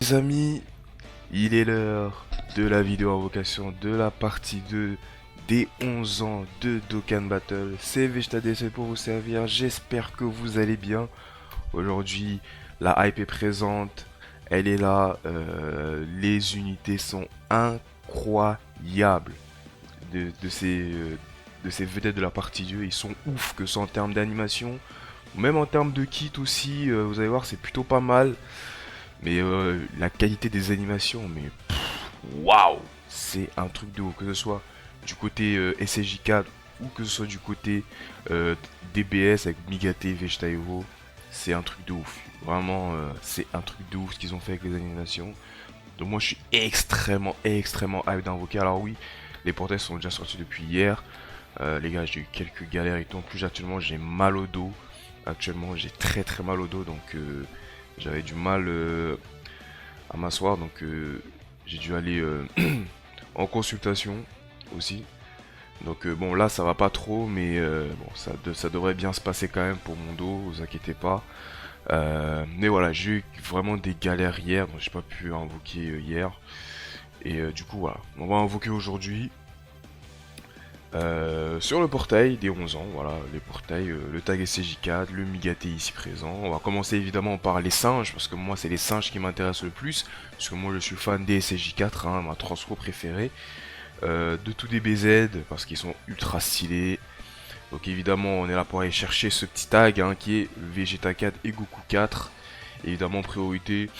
les amis, il est l'heure de la vidéo invocation de la partie 2 des 11 ans de Dokkan Battle. C'est VegetaDC pour vous servir, j'espère que vous allez bien. Aujourd'hui, la hype est présente, elle est là, les unités sont incroyables de ces vedettes de la partie 2, ils sont ouf, que ce soit en termes d'animation, même en termes de kit aussi, vous allez voir c'est plutôt pas mal. Mais la qualité des animations, mais waouh, c'est un truc de ouf, que ce soit du côté SSJ4 ou que ce soit du côté DBS avec Migate et Vegeta Evo, c'est un truc de ouf. Vraiment, c'est un truc de ouf ce qu'ils ont fait avec les animations. Donc moi je suis extrêmement hype d'invoquer. Alors oui, les portails sont déjà sortis depuis hier. Les gars, j'ai eu quelques galères et tout. En plus actuellement j'ai mal au dos. Actuellement j'ai très mal au dos, donc j'avais du mal à m'asseoir, donc j'ai dû aller en consultation aussi. Donc bon, là ça va pas trop, mais bon, ça devrait bien se passer quand même pour mon dos, vous inquiétez pas. Mais voilà, j'ai eu vraiment des galères hier, donc j'ai pas pu invoquer hier. Et du coup voilà, on va invoquer aujourd'hui. Sur le portail des 11 ans, voilà, les portails, le tag SCJ4, le Migate ici présent. On va commencer évidemment par les singes, parce que moi c'est les singes qui m'intéressent le plus, parce que moi je suis fan des SCJ4, hein, ma transfo préférée, de tout DBZ, parce qu'ils sont ultra stylés. Donc évidemment on est là pour aller chercher ce petit tag, hein, qui est Vegeta 4 et Goku 4. Évidemment priorité,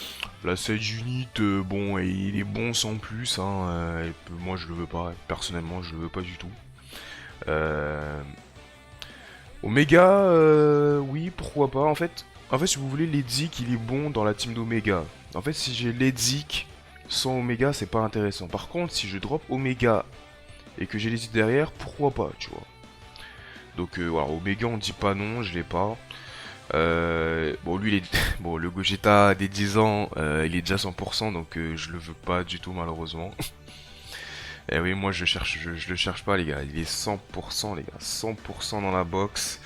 la 7 unit, bon, et il est bon sans plus, hein, moi je le veux pas, personnellement je le veux pas du tout. Omega, oui, pourquoi pas. En fait, si vous voulez, Ledzik, il est bon dans la team d'Omega. En fait, si j'ai Ledzik sans Omega, c'est pas intéressant. Par contre, si je drop Omega et que j'ai Ledzik derrière, pourquoi pas, tu vois. Donc voilà, Omega, on dit pas non, je l'ai pas. Bon, lui, bon, le Gogeta des 10 ans, il est déjà 100%, donc je le veux pas du tout, malheureusement. Eh oui, moi je le cherche pas les gars, il est 100% les gars, 100% dans la box.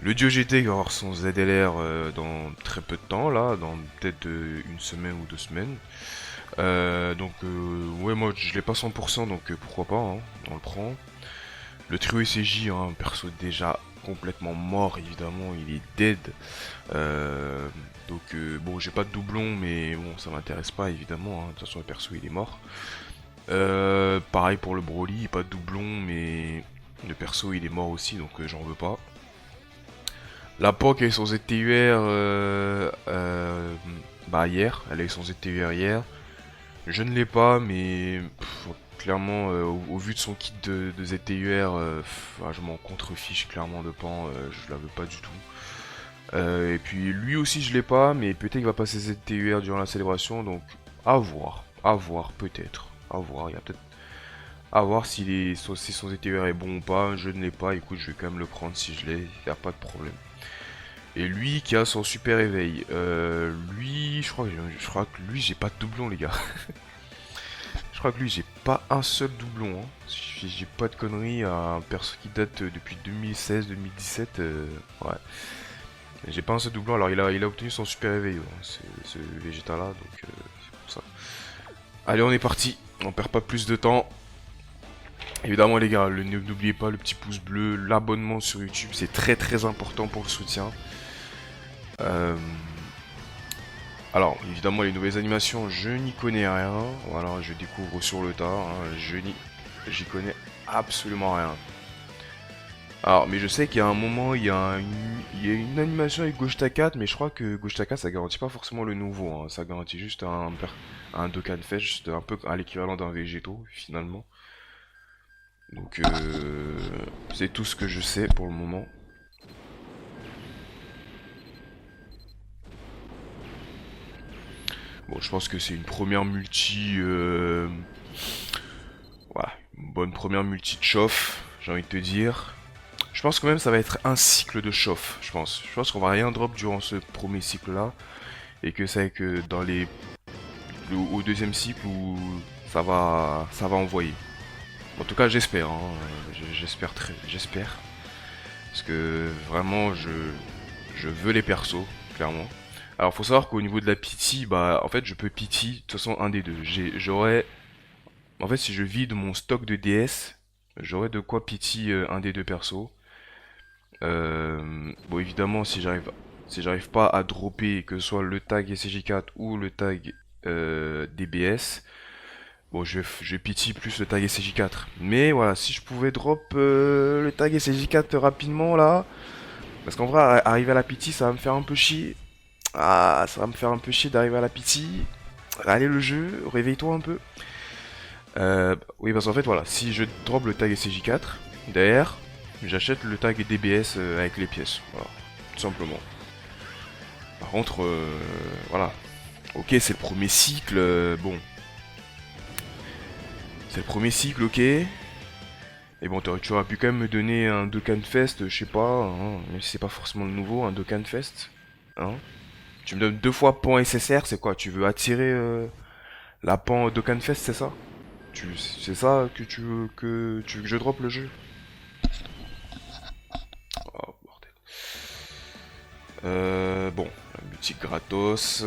Le Dio GT va avoir son ZLR dans très peu de temps là, dans peut-être une semaine ou 2 semaines. Donc ouais, moi je l'ai pas 100%, donc pourquoi pas, hein, on le prend. Le trio SCJ, hein, perso déjà complètement mort évidemment, il est dead. Donc bon, j'ai pas de doublon, mais bon, ça m'intéresse pas évidemment, hein. De toute façon le perso il est mort. Pareil pour le Broly, pas de doublon, mais le perso il est mort aussi, donc j'en veux pas. La POC a eu son ZTUR bah hier, elle a eu son ZTUR hier. Je ne l'ai pas, mais clairement au vu de son kit de ZTUR, je m'en contrefiche clairement de Pan, je la veux pas du tout. Et puis lui aussi je l'ai pas, mais peut-être qu'il va passer ZTUR durant la célébration, donc à voir peut-être. À voir, il y a peut-être à voir si son ZTUR est bon ou pas. Je ne l'ai pas, écoute, je vais quand même le prendre si je l'ai, il n'y a pas de problème. Et lui qui a son super éveil, lui, je crois que lui j'ai pas de doublon les gars. Je crois que lui j'ai pas un seul doublon, hein. Si j'ai pas de conneries, un perso qui date depuis 2016-2017, ouais. J'ai pas un seul doublon, alors il a obtenu son super éveil, hein, ce Vegeta là, donc c'est pour ça. Allez, on est parti, on perd pas plus de temps. Évidemment les gars, n'oubliez pas le petit pouce bleu, l'abonnement sur YouTube, c'est très important pour le soutien. Alors évidemment les nouvelles animations, je n'y connais rien, voilà, je découvre sur le tas, hein, j'y connais absolument rien. Alors mais je sais qu'il y a un moment, il y a une animation avec Gogeta 4, mais je crois que Gogeta 4 ça garantit pas forcément le nouveau, hein, ça garantit juste un Dokkan Fest, juste un peu à l'équivalent d'un Végéto finalement. Donc c'est tout ce que je sais pour le moment. Bon, je pense que c'est une première multi... Voilà, une bonne première multi de chauffe, j'ai envie de te dire. Je pense quand même que ça va être un cycle de chauffe, je pense. Je pense qu'on va rien drop durant ce premier cycle là. Et que c'est que dans au deuxième cycle où ça va envoyer. En tout cas j'espère, hein. J'espère. Parce que vraiment je veux les persos, clairement. Alors faut savoir qu'au niveau de la pity, bah en fait je peux pity, de toute façon un des deux. J'aurais... En fait si je vide mon stock de DS, j'aurais de quoi pity un des deux persos. Bon évidemment si j'arrive pas à dropper que ce soit le tag SCJ4 ou le tag DBS, bon je pity plus le tag SCJ4. Mais voilà, si je pouvais drop le tag SCJ4 rapidement là, parce qu'en vrai arriver à la pity ça va me faire un peu chier. Ah, ça va me faire un peu chier d'arriver à la pity. Allez le jeu, réveille-toi un peu. Oui, parce qu'en fait, voilà, si je drop le tag SCJ4, derrière, j'achète le tag DBS avec les pièces. Voilà, tout simplement. Par contre, voilà. Ok, c'est le premier cycle, bon. C'est le premier cycle, ok. Et bon, tu aurais pu quand même me donner un Dokkan Fest, je sais pas, hein, même si c'est pas forcément le nouveau, un Dokkan Fest. Hein. Tu me donnes 2 fois pan SSR, c'est quoi? Tu veux attirer la pan Dokkan Fest, c'est ça? C'est ça que tu veux que je drop le jeu? Oh bordel. Bon, la boutique gratos.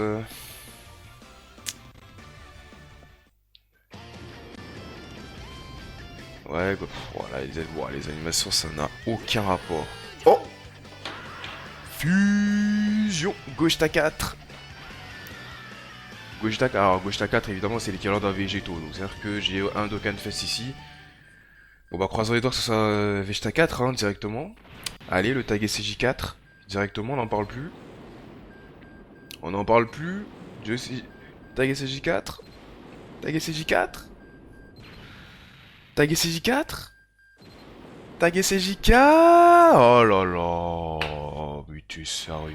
Ouais, voilà, les animations, ça n'a aucun rapport. Oh! Fusion Gogeta 4. Alors Gogeta 4, évidemment, c'est l'équivalent d'un Végéto. Donc, c'est-à-dire que j'ai un Dokkan Fest ici. Bon, bah, croisons les doigts que ce soit Vegeta 4, hein, directement. Allez, le tag SCJ4. Directement, on n'en parle plus. On n'en parle plus. Tag SCJ4. Tag SCJ4. Tag SCJ4. Tag SCJ4. Oh là là. Mais t'es sérieux?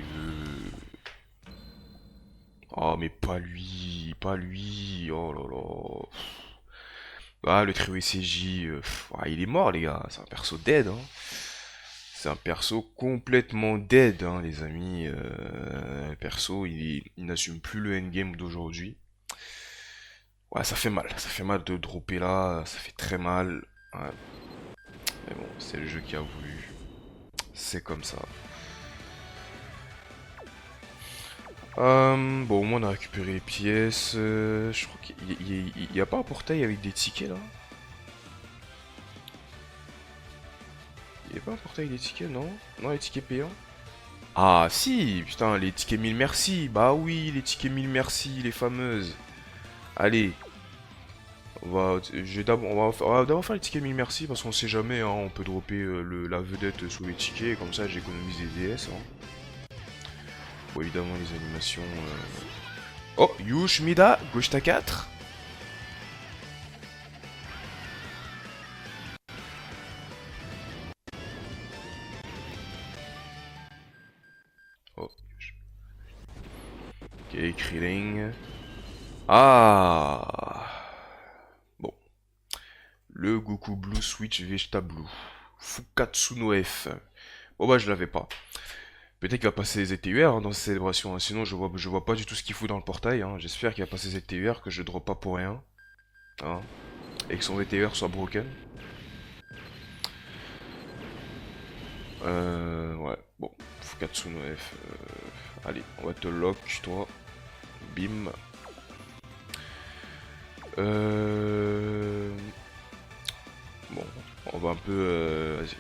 Oh, mais pas lui. Pas lui. Oh là là. Ah, le trio SCJ. Il est mort, les gars. C'est un perso dead, hein. C'est un perso complètement dead, hein, les amis. Perso, il n'assume plus le endgame d'aujourd'hui. Ouais, ça fait mal de dropper là, ça fait très mal. Ouais. Mais bon, c'est le jeu qui a voulu. C'est comme ça. Bon, au moins on a récupéré les pièces. Je crois qu'il y a pas un portail avec des tickets là. Il y a pas un portail avec des tickets, non? Non, les tickets payants. Ah si, putain, les tickets 1000 merci. Bah oui, les tickets 1000 merci, les fameuses. Allez, on va d'abord faire les tickets 1000 merci parce qu'on sait jamais, hein, on peut dropper la vedette sous les tickets et comme ça j'économise des DS. Hein. Bon, évidemment les animations. Oh, Yushmida, Gogeta 4. Oh, ok, Krillin. Ah. Bon, le Goku Blue Switch Vegeta Blue. Fukatsu no F. Bon bah je l'avais pas. Peut-être qu'il va passer les ZTUR hein, dans ces célébrations, hein. Sinon je vois pas du tout ce qu'il fout dans le portail. Hein. J'espère qu'il va passer les ZTUR, que je drop pas pour rien. Hein. Et que son ZTUR soit broken. Ouais, bon, Fukatsu no F. Allez, on va te lock, toi. Bim. Bon, on va un peu... Vas-y.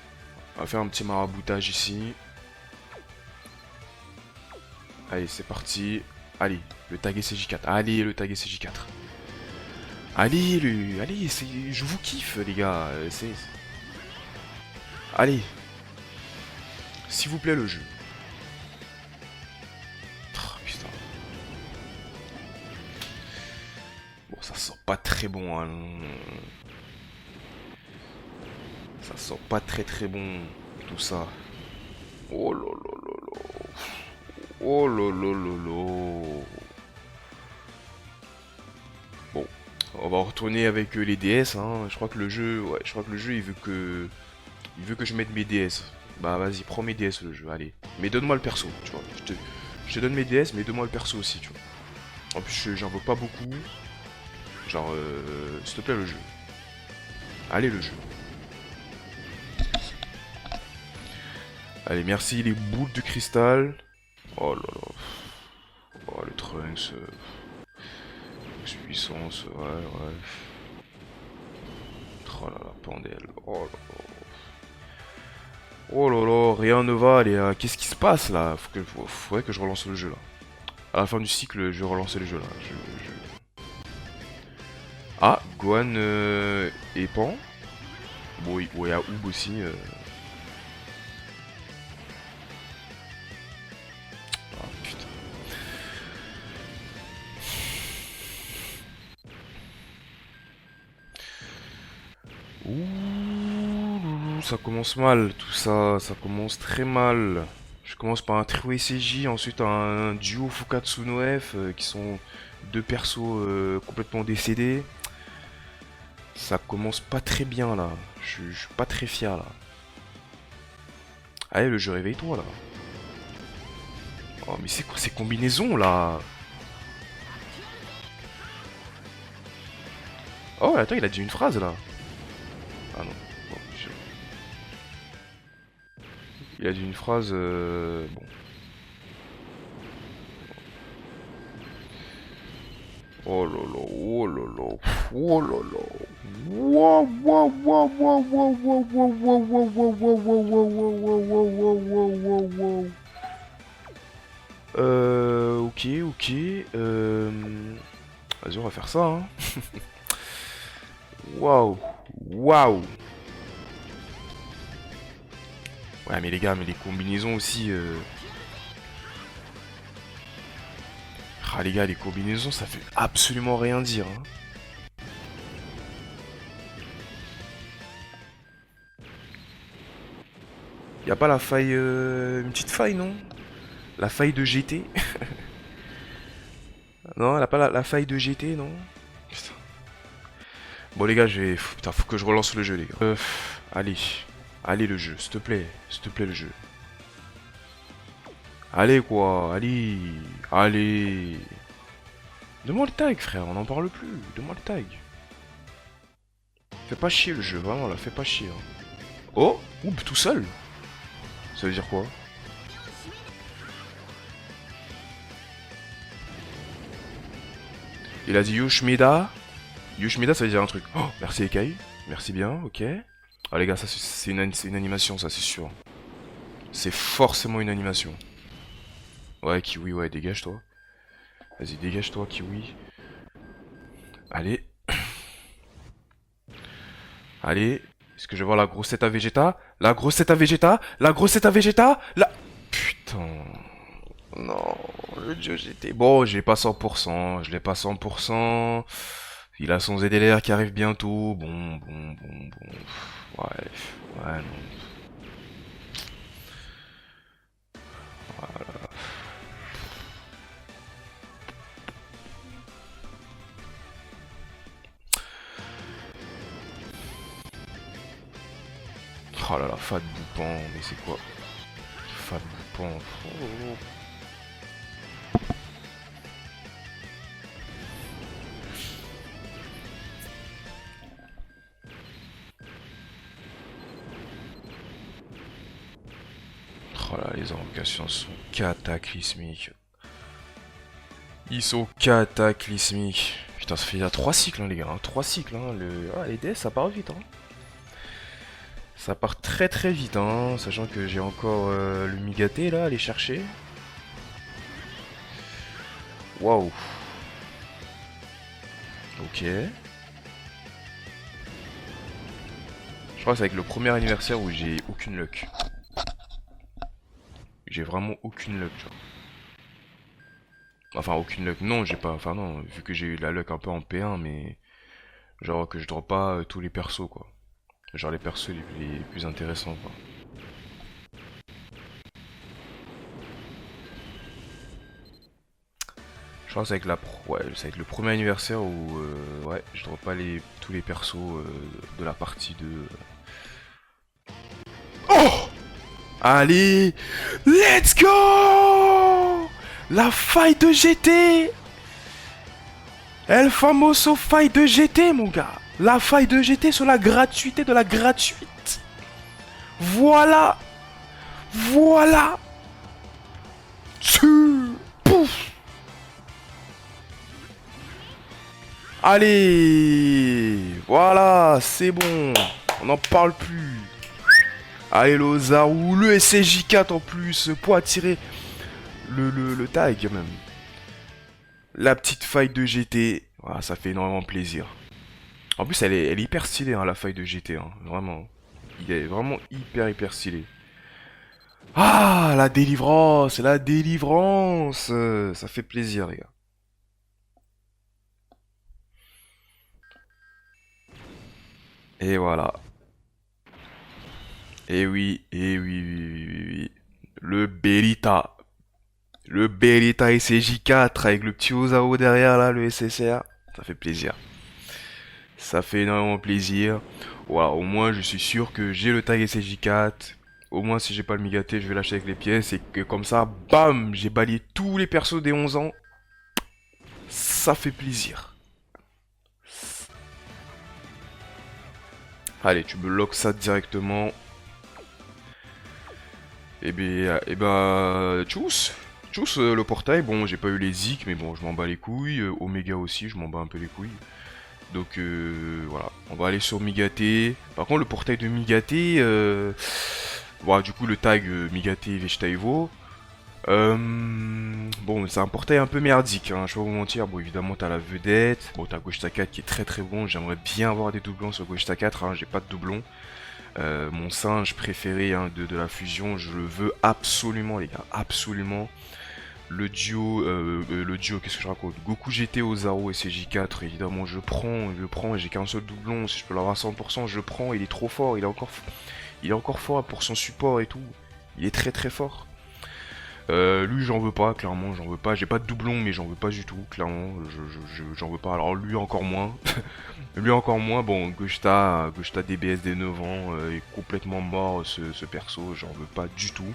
On va faire un petit maraboutage ici. Allez, c'est parti. Allez, le tag SCJ4. Allez, le tag SCJ4. Allez, allez, je vous kiffe, les gars. Allez. S'il vous plaît, le jeu. Oh, putain. Bon, ça sent pas très bon, hein. Ça sent pas très très bon, tout ça. Oh là là là là. Oh là là là là. Bon, on va retourner avec les DS. Hein. Je crois que le jeu, ouais, je crois que le jeu, il veut que je mette mes DS. Bah vas-y, prends mes DS le jeu, allez. Mais donne-moi le perso, tu vois. Je te donne mes DS, mais donne-moi le perso aussi, tu vois. En plus, j'en veux pas beaucoup. Genre, s'il te plaît, le jeu. Allez, le jeu. Allez, merci les boules de cristal. Oh là là. Oh, le Trunks. Puissance, ouais, ouais. Oh là là, Pandel. Oh là là. Oh là là, rien ne va, les gars. Qu'est-ce qui se passe là? Faudrait que je relance le jeu là. À la fin du cycle, je vais relancer le jeu là. Ah, Gohan et Pan. Bon, il y a Oob aussi. Ah putain. Ouh, ça commence mal tout ça. Ça commence très mal. Je commence par un trio SCJ, ensuite un duo Fukatsu no F qui sont deux persos complètement décédés. Ça commence pas très bien là. Je suis pas très fier là. Allez, le jeu, réveille-toi là. Oh, mais c'est quoi ces combinaisons là? Oh, attends, il a dit une phrase là. Ah non. Bon, il a dit une phrase. Bon. Oh là là, oh là là, oh là là. Wow, wow, wow, wow, wow, wow, wow, wow, wow, wow, wow, wow, wow, wow, wow, wow, wow. Ok, ok. Vas-y, on va faire ça, hein. Waouh, waouh. Ouais, mais les gars, mais les combinaisons aussi. Ah, les gars, les combinaisons, ça fait absolument rien dire, hein. Y a pas la faille, une petite faille, non? La faille de GT? Non, elle a pas la faille de GT, non? Putain. Bon, les gars, putain, faut que je relance le jeu, les gars. Allez. Allez, le jeu, s'il te plaît. S'il te plaît, le jeu. Allez, quoi. Allez. Allez. Donne-moi le tag, frère. On n'en parle plus. Donne-moi le tag. Fais pas chier, le jeu. Vraiment, là. Fais pas chier. Hein. Oh. Ouh, tout seul. Ça veut dire quoi? Il a dit Yoshimeda. Yoshimeda, ça veut dire un truc. Oh, merci Ekai. Merci bien, ok. Ah les gars, ça c'est une animation, ça c'est sûr. C'est forcément une animation. Ouais, Kiwi, ouais, dégage-toi. Vas-y, dégage-toi, Kiwi. Allez. Allez. Est-ce que je vais voir la grossette à Vegeta? La grossette à Vegeta? La grossette à Vegeta? La... Putain. Non, le dieu GT. Bon, j'ai pas 100%, je l'ai pas 100%. Il a son ZLR qui arrive bientôt. Bon. Ouais, ouais, non. Voilà. Oh là là, Fat Boupan, mais c'est quoi? Fat Boupan. Oh. Oh là, les invocations sont cataclysmiques. Ils sont cataclysmiques. Putain, ça fait déjà 3 cycles, hein, les gars. 3 cycles, hein. Les DS, ça part vite, hein. Ça part très très vite, hein. Sachant que j'ai encore le Migaté, là, à aller chercher. Waouh. Ok. Je crois que c'est avec le premier anniversaire où j'ai aucune luck. J'ai vraiment aucune luck, genre. Enfin, aucune luck. Non, j'ai pas. Enfin, non, vu que j'ai eu la luck un peu en P1, mais. Genre que je drop pas tous les persos, quoi. Genre les persos les plus intéressants, quoi. Je crois que c'est avec ouais, c'est avec le premier anniversaire où. Ouais, je drop pas tous les persos de la partie de. Oh! Allez! Let's go! La faille de GT! El famoso faille de GT, mon gars! La faille de GT sur la gratuité de la gratuite! Voilà! Voilà! Pouf! Allez, voilà, c'est bon. On n'en parle plus. Allez, Lozaru, le SCJ4 en plus, pour attirer le tag même. La petite faille de GT, voilà, ça fait énormément plaisir. En plus, elle est hyper stylée, hein, la faille de GT, hein, vraiment. Il est vraiment hyper stylé. Ah, la délivrance, la délivrance. Ça fait plaisir, les gars. Et voilà. Et oui. Le Berita. Le Berita SCJ4 avec le petit Ozao derrière, là, le SSR. Ça fait plaisir. Ça fait énormément plaisir. Voilà, au moins, je suis sûr que j'ai le tag SCJ4. Au moins, si j'ai pas le Migaté, je vais lâcher avec les pièces. Et que comme ça, bam, j'ai balayé tous les persos des 11 ans. Ça fait plaisir. Allez, tu me lock ça directement. Tchuss. Tchuss, le portail. Bon, j'ai pas eu les Zik, mais bon, je m'en bats les couilles. Omega aussi, je m'en bats un peu les couilles. Donc, voilà. On va aller sur Migaté. Par contre, le portail de Migaté... Bon, du coup, le tag Migaté Vegeta Evo. Bon, c'est un portail un peu merdique, hein, je vais pas vous mentir. Bon, évidemment, t'as la vedette. Bon, t'as Gogeta 4 qui est très bon. J'aimerais bien avoir des doublons sur Gogeta 4, hein, j'ai pas de doublons. Mon singe préféré, hein, de la fusion, je le veux absolument, les gars, absolument. Le duo, qu'est-ce que je raconte? Goku GT, Ozaru et CJ4, évidemment, je prends, et j'ai qu'un seul doublon. Si je peux l'avoir à 100%, je prends. Il est trop fort, il est encore fort pour son support et tout. Il est très fort. Lui j'en veux pas, clairement j'en veux pas. J'ai pas de doublon mais j'en veux pas du tout, clairement. J'en veux pas. Alors lui encore moins. Lui encore moins. Bon, Gogeta DBS des 9 ans est complètement mort ce perso. J'en veux pas du tout.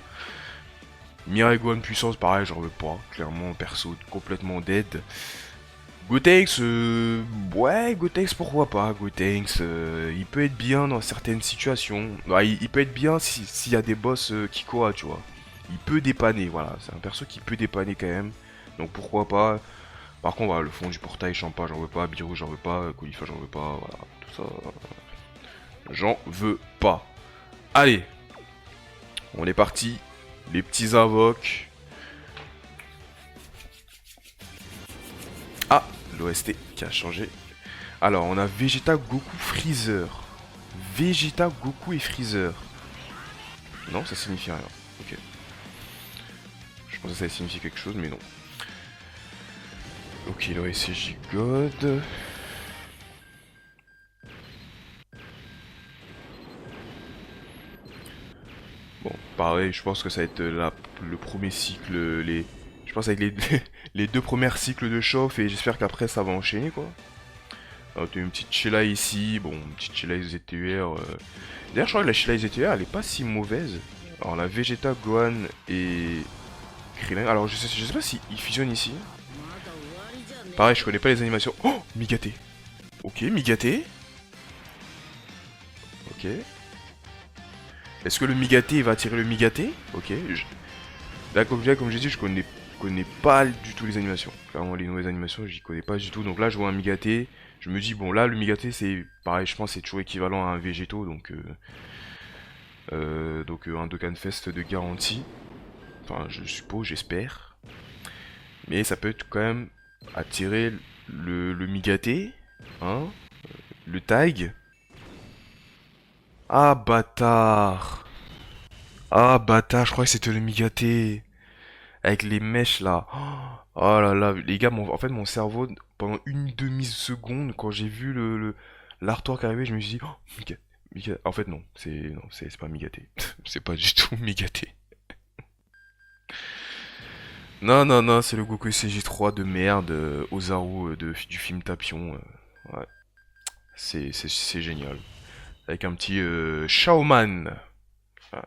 Mirai Gohan puissance, pareil, j'en veux pas. Clairement, perso complètement dead. Gotenks, ouais, Gotenks pourquoi pas. Gotenks, il peut être bien dans certaines situations. Ouais, il peut être bien s'il y a des boss Kikoa, tu vois. Il peut dépanner, voilà. C'est un perso qui peut dépanner quand même. Donc pourquoi pas. Par contre, voilà, le fond du portail, Champa, j'en veux pas. Biru, j'en veux pas. Kolifa, j'en veux pas. Voilà, tout ça. J'en veux pas. Allez. On est parti. Les petits invoques. Ah, l'OST qui a changé. Alors, on a Vegeta, Goku, Freezer. Vegeta, Goku et Freezer. Non, ça signifie rien. Ok. Je pensais que ça allait signifier quelque chose, mais non. Ok, l'OSJ God. Bon, pareil, je pense que ça va être le premier cycle, je pense avec les deux premiers cycles de chauffe, et j'espère qu'après ça va enchaîner, quoi. Alors, tu as une petite Sheila ici, bon, une petite Sheila ZTUR. D'ailleurs, je crois que la Sheila ZTUR, elle est pas si mauvaise. Alors, la Vegeta, Gohan et Krillin. Alors, je sais pas si ils fusionnent ici. Pareil, je connais pas les animations. Oh, Migaté. Ok, Migaté. Ok. Est-ce que le Migaté va attirer le Migaté? Ok. Là, comme j'ai dit, je connais pas du tout les animations. Clairement, les nouvelles animations, j'y connais pas du tout. Donc là, je vois un Migaté. Je me dis, bon, là, le Migaté, c'est pareil, je pense c'est toujours équivalent à un Végéto. Donc un Dokkan Fest de garantie. Enfin, je suppose, j'espère. Mais ça peut être quand même attirer le Migaté. Hein, le tag. Ah, bâtard. Ah, bâtard, je crois que c'était le Migaté. Avec les mèches là. Oh là là, les gars, en fait, mon cerveau, pendant une demi-seconde, quand j'ai vu l'artwork arriver, je me suis dit, oh, Migaté. En fait, non, c'est pas Migaté. C'est pas du tout Migaté. Non, c'est le Goku CJ3 de merde, Ozaru du film Tapion. Ouais, c'est génial. Avec un petit Shaoman. Voilà.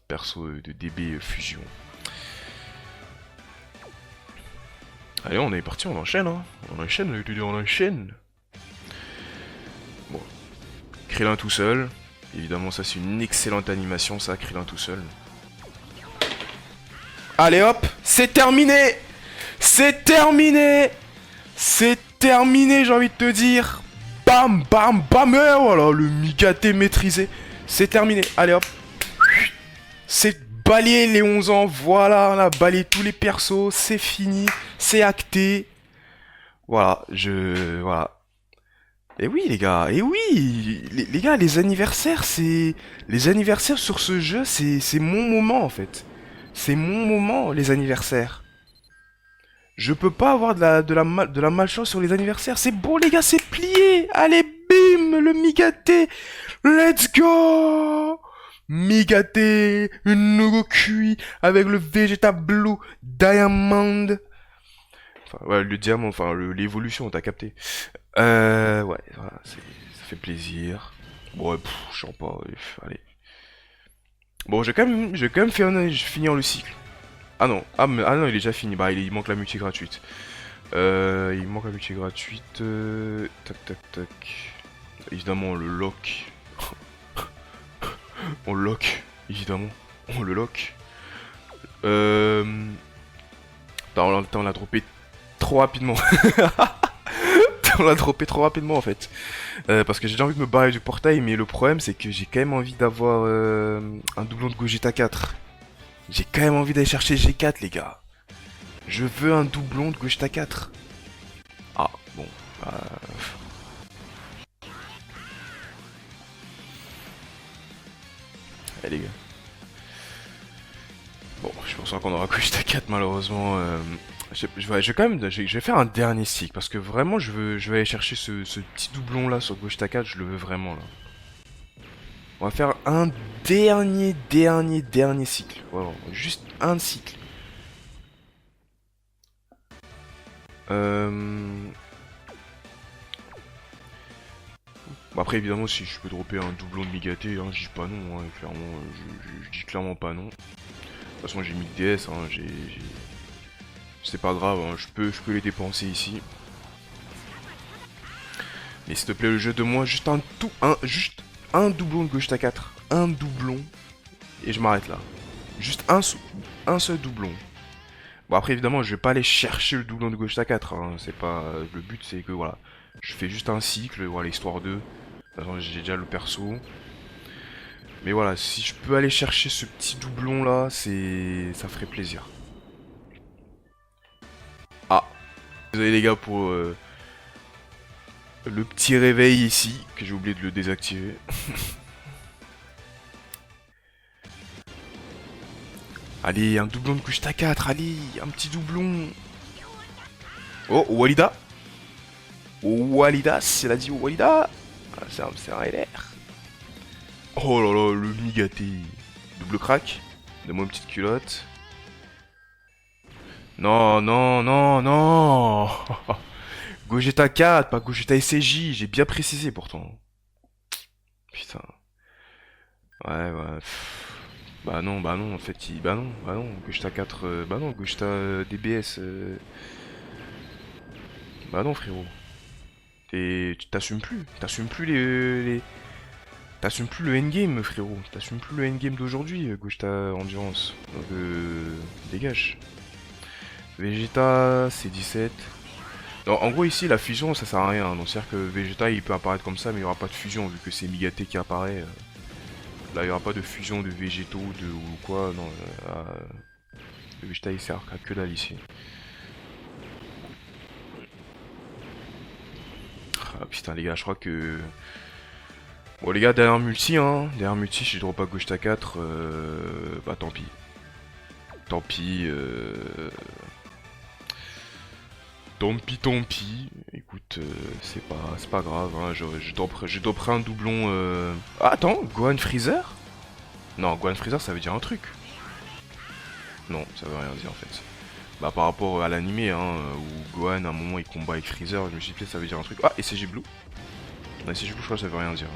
Perso de DB Fusion. Allez, on est parti, on enchaîne, hein. On enchaîne. Bon. Krillin tout seul. Évidemment, ça c'est une excellente animation, ça, Krillin tout seul. Allez hop, c'est terminé. C'est terminé. C'est terminé, j'ai envie de te dire. Bam, bam, bam, et voilà, le Migaté maîtrisé. C'est terminé, allez hop. C'est balayé les 11 ans, voilà, on a balayé tous les persos, c'est fini, c'est acté. Voilà, voilà. Et oui les gars, et oui, les gars, les anniversaires, c'est... Les anniversaires sur ce jeu, c'est mon moment en fait. C'est mon moment, les anniversaires. Je peux pas avoir de la malchance sur les anniversaires. C'est bon les gars, c'est plié. Allez, bim, le Migaté. Let's go. Migaté, une nouveau cuit avec le Vegeta Blue Diamond. Enfin, ouais, le diamant, enfin, l'évolution, t'as capté. Ouais, voilà, ça fait plaisir. Bon, ouais, je sens pas, allez. Bon, je vais quand même finir le cycle. Ah non, ah non, il est déjà fini. Bah, il manque la multi gratuite. Il manque la multi gratuite. Tac, tac, tac. Évidemment, on le lock. On le lock, évidemment. On le lock. On l'a droppé trop rapidement. On l'a droppé trop rapidement en fait. Parce que j'ai déjà envie de me barrer du portail, mais le problème c'est que j'ai quand même envie d'avoir un doublon de Gogeta 4. J'ai quand même envie d'aller chercher G4 les gars. Je veux un doublon de Gogeta 4. Ah, bon. Allez les gars. Bon, je pense qu'on aura Gogeta 4 malheureusement. Je vais faire un dernier cycle parce que vraiment je vais aller chercher ce petit doublon là sur Gogeta 4, je le veux vraiment là. On va faire un dernier cycle. Voilà, juste un cycle. Bon, après évidemment si je peux dropper un doublon de Migaté, hein, je dis pas non, hein, clairement, je dis clairement pas non. De toute façon j'ai mis le DS, hein, c'est pas grave, hein, je peux les dépenser ici. Mais s'il te plaît, le jeu de moi, juste un doublon de Gogeta 4. Un doublon. Et je m'arrête là. Juste un seul doublon. Bon, après, évidemment, je vais pas aller chercher le doublon de Gogeta 4. Hein, c'est pas... Le but, c'est que, voilà. Je fais juste un cycle, voilà, histoire de... De toute façon, j'ai déjà le perso. Mais voilà, si je peux aller chercher ce petit doublon là, ça ferait plaisir. Ah. Désolé les gars pour... le petit réveil ici, que j'ai oublié de le désactiver. Allez, un doublon de Gogeta 4, allez, un petit doublon. Oh, Walida. Walida, c'est la dit Walida. Ah, c'est un LR. Oh là là, le Migaté. Double crack. Donne-moi une petite culotte. Non, non, non, non. Gogeta 4, pas Gogeta SCJ, j'ai bien précisé pourtant. Putain. Ouais, ouais. Bah non, en fait, bah non, Gogeta 4, bah non, Gogeta DBS. Bah non, frérot. Tu t'assumes plus T'assumes plus le endgame, frérot. T'assumes plus le endgame d'aujourd'hui, Gogeta Endurance. Donc, dégage. Vegeta, C17. Non, en gros, ici, la fusion, ça sert à rien. Donc, c'est-à-dire que Vegeta, il peut apparaître comme ça, mais il n'y aura pas de fusion, vu que c'est Migaté qui apparaît. Là, il n'y aura pas de fusion de végétaux ou quoi. Non, le Vegeta, il sert à que dalle ici. Ah putain, les gars, je crois que... Bon, les gars, derrière multi, hein. Derrière multi, si je drop pas Gogeta 4, bah tant pis. Tant pis, tant pis. Écoute, c'est pas grave, hein. Je dropperai un doublon, Ah, attends, Gohan Freezer? Non, Gohan Freezer, ça veut dire un truc. Non, ça veut rien dire, en fait. Bah, par rapport à l'animé, hein, où Gohan, à un moment, il combat avec Freezer, je me suis dit, ça veut dire un truc. Ah, et SCJ Blue. Non, SCJ Blue, je crois que ça veut rien dire.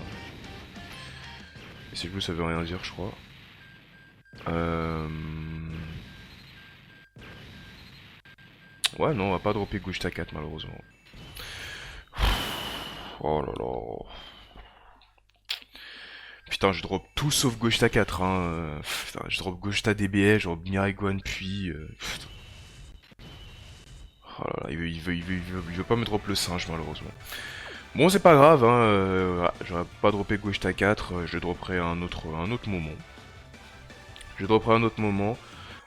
SCJ Blue, ça veut rien dire, je crois. Ouais, non, on va pas dropper Gogeta 4, malheureusement. Oh là là. Putain, je drop tout sauf Gogeta 4, hein. Putain, je drop Gogeta DBS, je drop Mirai Gohan puis... Oh là là, il veut pas me drop le singe malheureusement. Bon, c'est pas grave, hein, voilà, j'aurais pas droppé Ghost 4, je dropperai un autre moment. Je dropperai un autre moment.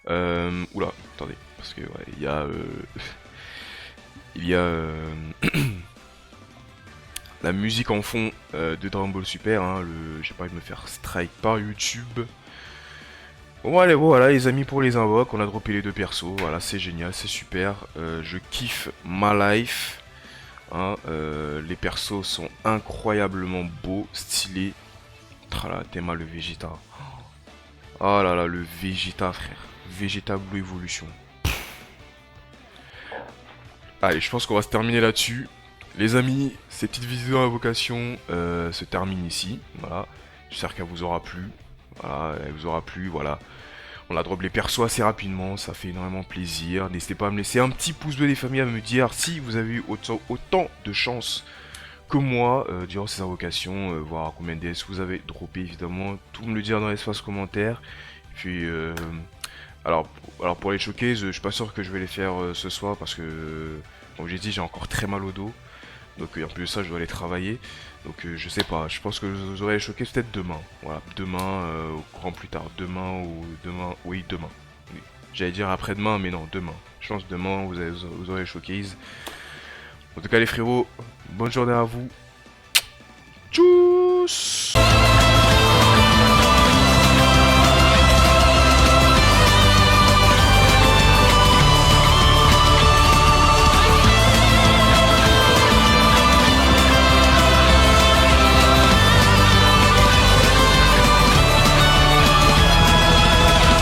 Oula, attendez, parce que ouais, il y a, il y a la musique en fond de Dragon Ball Super. Hein, j'ai pas envie de me faire strike par YouTube. Bon allez, voilà les amis, pour les invoques, on a droppé les deux persos, voilà c'est génial, c'est super, je kiffe ma life, hein, les persos sont incroyablement beaux, stylés. Trala, Théma le Vegeta. Oh là là, le Vegeta frère, Vegeta Blue Evolution. Allez, je pense qu'on va se terminer là-dessus. Les amis, ces petites vidéos d'invocation se terminent ici, voilà, j'espère qu'elle vous aura plu, voilà, elle vous aura plu, voilà. On a drop les persos assez rapidement, ça fait énormément plaisir. N'hésitez pas à me laisser un petit pouce bleu des familles, à me dire si vous avez eu autant de chance que moi durant ces invocations, voir combien de DS vous avez droppé évidemment, tout me le dire dans l'espace commentaire. Puis alors pour les showcases, je suis pas sûr que je vais les faire ce soir parce que comme j'ai dit, j'ai encore très mal au dos. Donc en plus de ça, je dois aller travailler. Donc je sais pas, je pense que vous aurez choqué peut-être demain. Voilà, demain, au grand plus tard. Demain ou demain, oui, demain. Oui. J'allais dire après-demain, mais non, demain. Je pense demain, vous aurez showcase. En tout cas les frérots, bonne journée à vous. Tchuss.